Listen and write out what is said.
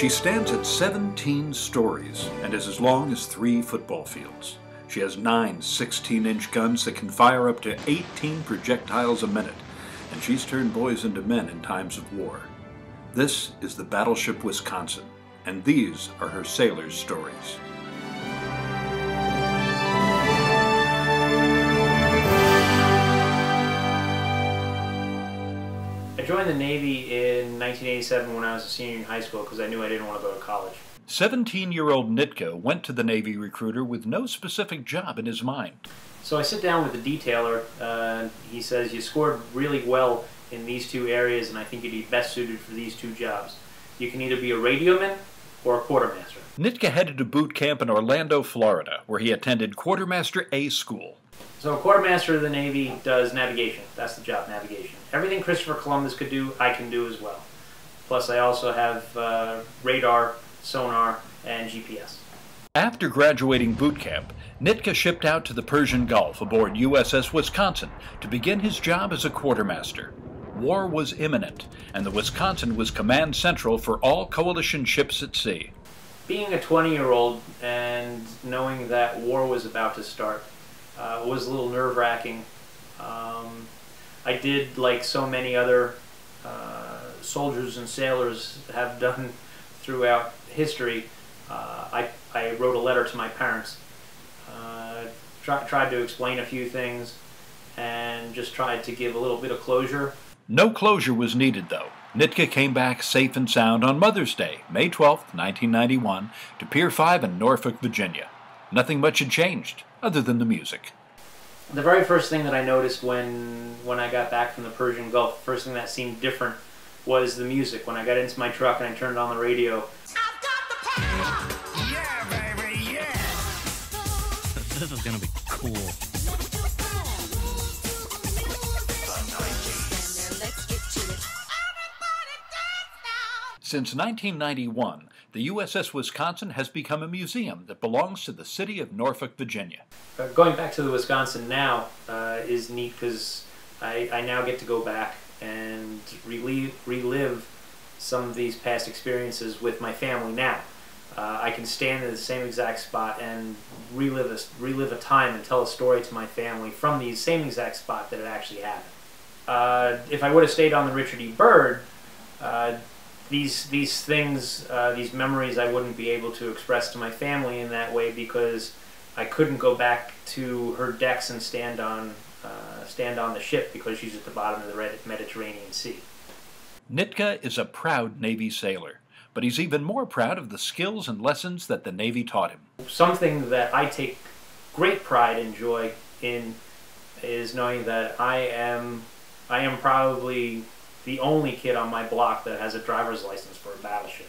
She stands at 17 stories and is as long as 3 football fields. She has 9 16-inch guns that can fire up to 18 projectiles a minute, and she's turned boys into men in times of war. This is the Battleship Wisconsin, and these are her sailors' stories. I joined the Navy in 1987 when I was a senior in high school because I knew I didn't want to go to college. 17-year-old Nitka went to the Navy recruiter with no specific job in his mind. So I sit down with the detailer. He says, "You scored really well in these 2 areas, and I think you'd be best suited for these 2 jobs. You can either be a radioman or a quartermaster." Nitka headed to boot camp in Orlando, Florida, where he attended Quartermaster A School. So a quartermaster of the Navy does navigation. That's the job, navigation. Everything Christopher Columbus could do, I can do as well. Plus I also have radar, sonar, and GPS. After graduating boot camp, Nitka shipped out to the Persian Gulf aboard USS Wisconsin to begin his job as a quartermaster. War was imminent, and the Wisconsin was command central for all coalition ships at sea. Being a 20-year-old and knowing that war was about to start was a little nerve-wracking. I did, like so many other soldiers and sailors have done throughout history, I wrote a letter to my parents, tried to explain a few things, and just tried to give a little bit of closure. No closure was needed, though. Nitka came back safe and sound on Mother's Day, May 12, 1991, to Pier 5 in Norfolk, Virginia. Nothing much had changed, other than the music. The very first thing that I noticed when I got back from the Persian Gulf, the first thing that seemed different was the music. When I got into my truck and I turned on the radio, I've got the power! Yeah, baby, yeah! This is gonna be cool. Since 1991, the USS Wisconsin has become a museum that belongs to the city of Norfolk, Virginia. Going back to the Wisconsin now is neat because I now get to go back and relive some of these past experiences with my family now. I can stand in the same exact spot and relive a time and tell a story to my family from the same exact spot that it actually happened. If I would have stayed on the Richard E. Byrd, these things, these memories, I wouldn't be able to express to my family in that way because I couldn't go back to her decks and stand on the ship because she's at the bottom of the Mediterranean Sea. Nitka is a proud Navy sailor, but he's even more proud of the skills and lessons that the Navy taught him. Something that I take great pride and joy in is knowing that I am probably the only kid on my block that has a driver's license for a battleship.